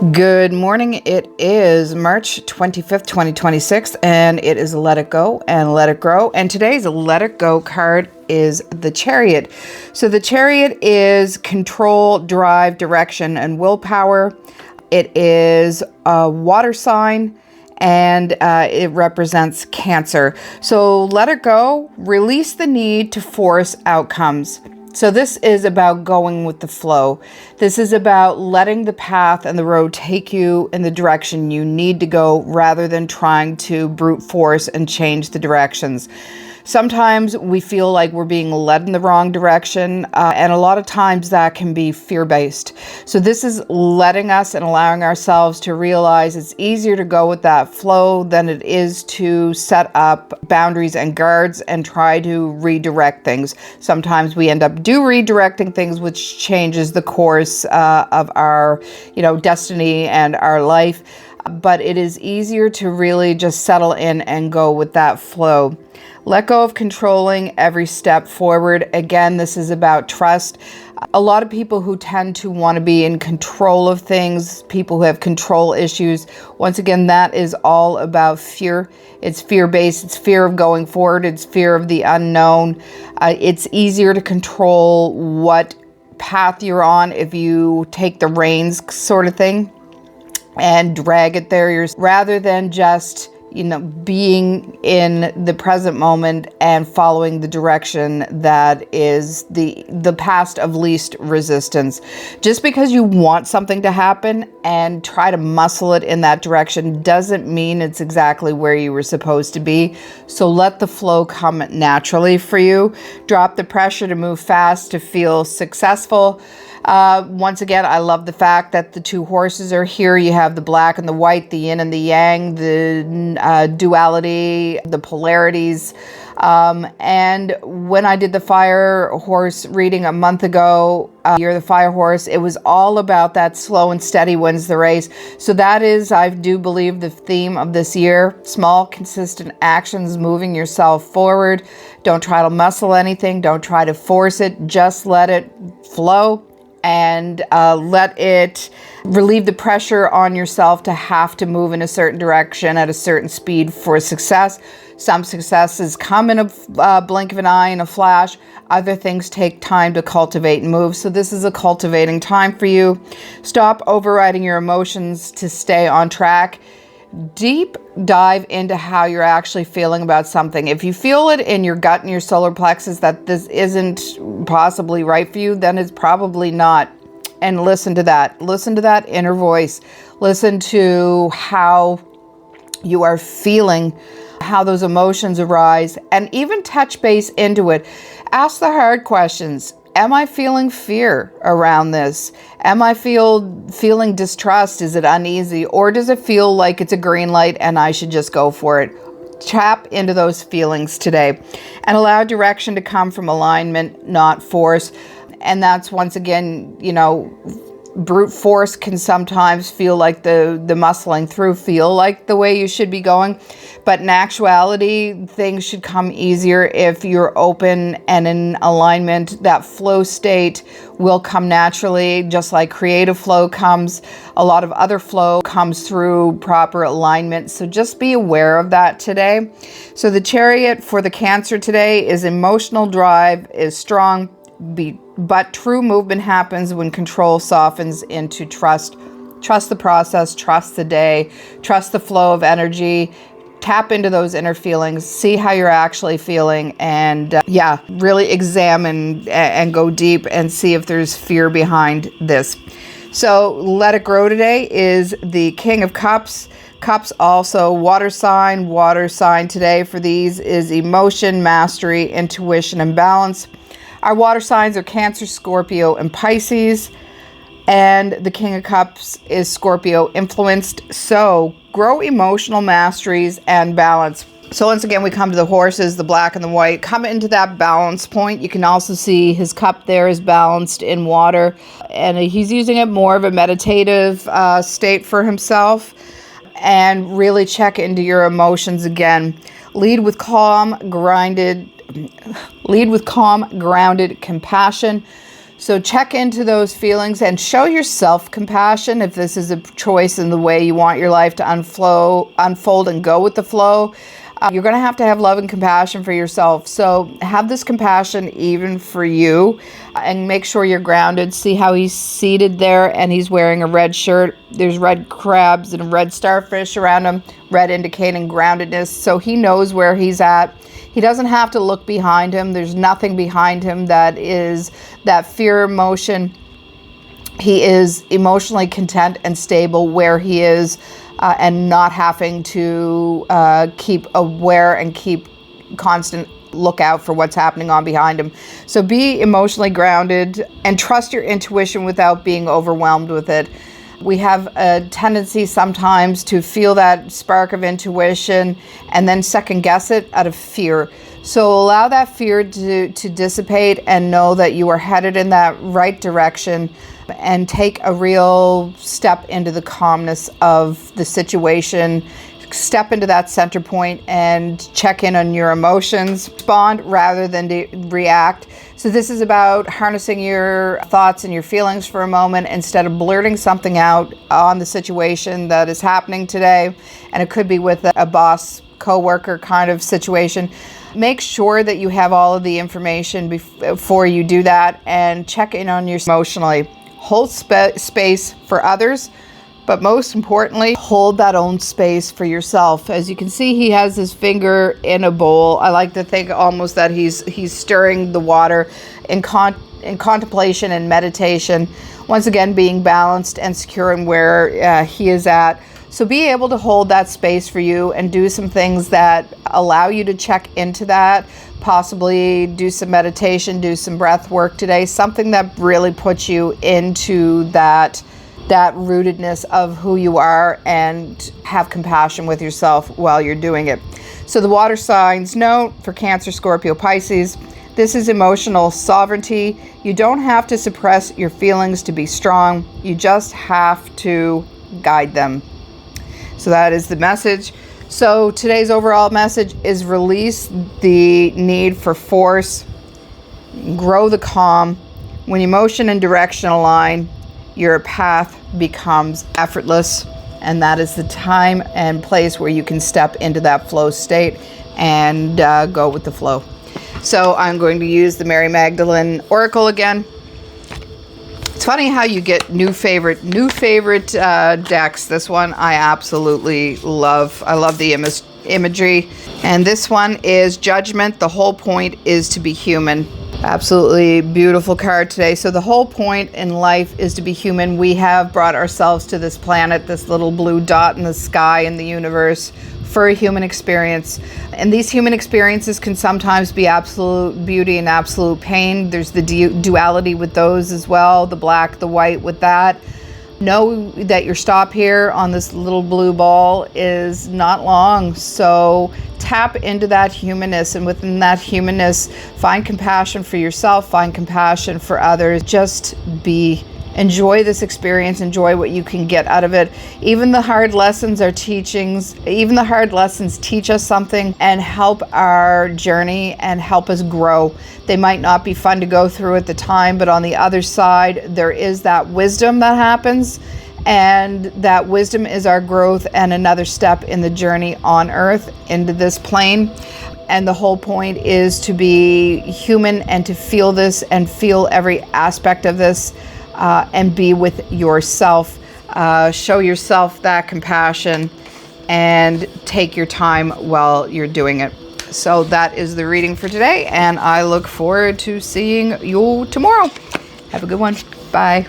Good morning. It is March 25th, 2026, and it is Let It Go and Let It Grow. And today's Let It Go card is the Chariot. So the Chariot is control, drive, direction, and willpower. It is a water sign, and it represents Cancer. So let it go, release the need to force outcomes. So this is about going with the flow. This is about letting the path and the road take you in the direction you need to go rather than trying to brute force and change the directions. Sometimes we feel like we're being led in the wrong direction, and a lot of times that can be fear-based. So this is letting us and allowing ourselves to realize it's easier to go with that flow than it is to set up boundaries and guards and try to redirect things. Sometimes we end up redirecting things, which changes the course of our, destiny and our life. But it is easier to really just settle in and go with that flow. Let go of controlling every step forward. Again, this is about trust. A lot of people who tend to want to be in control of things, people who have control issues, once again, that is all about fear. It's fear-based. It's fear of going forward. It's fear of the unknown. It's easier to control what path you're on if you take the reins, sort of thing, and drag it there rather than just being in the present moment and following the direction that is the path of least resistance. Just because you want something to happen and try to muscle it in that direction doesn't mean it's exactly where you were supposed to be. So let the flow come naturally for you. Drop the pressure to move fast, to feel successful. Once again, I love the fact that the two horses are here. You have the black and the white, the yin and the yang, the duality, the polarities. And when I did the fire horse reading a month ago, you're the fire horse, it was all about that slow and steady wins the race. So that is, I do believe, the theme of this year. Small, consistent actions, moving yourself forward. Don't try to muscle anything. Don't try to force it. Just let it flow. And let it relieve the pressure on yourself to have to move in a certain direction at a certain speed for success. Some successes come in a blink of an eye, in a flash. Other things take time to cultivate and move. So this is a cultivating time for you. Stop overriding your emotions to stay on track. Deep dive into how you're actually feeling about something. If you feel it in your gut and your solar plexus that this isn't possibly right for you, then it's probably not. And listen to that. Listen to that inner voice. Listen to how you are feeling, how those emotions arise, and even touch base into it. Ask the hard questions. Am I feeling fear around this? Am I feeling distrust? Is it uneasy? Or does it feel like it's a green light and I should just go for it? Tap into those feelings today and allow direction to come from alignment, not force. And that's, once again, brute force can sometimes feel like the muscling through, feel like the way you should be going. But in actuality, things should come easier if you're open and in alignment. That flow state will come naturally, just like creative flow comes. A lot of other flow comes through proper alignment. So just be aware of that today. So the Chariot for the Cancer today is emotional drive, is strong, but true movement happens when control softens into trust. Trust the process, trust the day, trust the flow of energy. Tap into those inner feelings, see how you're actually feeling, and really examine and go deep and see if there's fear behind this. So Let It Grow today is the King of Cups. Cups also water sign. Water sign today for these is emotion, mastery, intuition, and balance. Our water signs are Cancer, Scorpio, and Pisces. And the King of Cups is Scorpio influenced. So grow emotional masteries and balance. So once again, we come to the horses, the black and the white. Come into that balance point. You can also see his cup there is balanced in water. And he's using it more of a meditative state for himself. And really check into your emotions again. Lead with calm, grounded compassion. So check into those feelings and show yourself compassion if this is a choice in the way you want your life to unfold and go with the flow. You're going to have love and compassion for yourself. So have this compassion even for you, and make sure you're grounded. See how he's seated there and he's wearing a red shirt. There's red crabs and red starfish around him, red indicating groundedness. So he knows where he's at. He doesn't have to look behind him. There's nothing behind him that is that fear emotion. He is emotionally content and stable where he is, and not having to keep aware and keep constant lookout for what's happening on behind him. So be emotionally grounded and trust your intuition without being overwhelmed with it. We have a tendency sometimes to feel that spark of intuition and then second guess it out of fear. So allow that fear to dissipate and know that you are headed in that right direction, and take a real step into the calmness of the situation. Step into that center point and check in on your emotions. Respond rather than react. So this is about harnessing your thoughts and your feelings for a moment instead of blurting something out on the situation that is happening today. And it could be with a boss, co-worker kind of situation. Make sure that you have all of the information before you do that, and check in on your emotionally. Hold space for others, but most importantly, hold that own space for yourself. As you can see, he has his finger in a bowl. I like to think almost that he's stirring the water in contemplation and meditation. Once again, being balanced and secure in where he is at. So be able to hold that space for you and do some things that allow you to check into that. Possibly do some meditation, do some breath work today, something that really puts you into that rootedness of who you are, and have compassion with yourself while you're doing it. So the water signs note for Cancer, Scorpio, Pisces: this is emotional sovereignty. You don't have to suppress your feelings to be strong. You just have to guide them. So that is the message. So today's overall message is release the need for force, grow the calm. When emotion and direction align, your path becomes effortless, and that is the time and place where you can step into that flow state and go with the flow. So I'm going to use the Mary Magdalene Oracle again. It's funny how you get new favorite decks. This one I absolutely love. I love the imagery. And this one is Judgment. The whole point is to be human. Absolutely beautiful card today. So the whole point in life is to be human. We have brought ourselves to this planet, this little blue dot in the sky in the universe, for a human experience. And these human experiences can sometimes be absolute beauty and absolute pain. There's the duality with those as well, the black, the white with that. Know that your stop here on this little blue ball is not long. So tap into that humanness, and within that humanness, find compassion for yourself, find compassion for others. Just enjoy this experience, enjoy what you can get out of it. Even the hard lessons are teachings. Even the hard lessons teach us something and help our journey and help us grow. They might not be fun to go through at the time, but on the other side, there is that wisdom that happens, and that wisdom is our growth and another step in the journey on earth into this plane. And the whole point is to be human and to feel this and feel every aspect of this. And be with yourself. Show yourself that compassion and take your time while you're doing it. So that is the reading for today, and I look forward to seeing you tomorrow. Have a good one. Bye.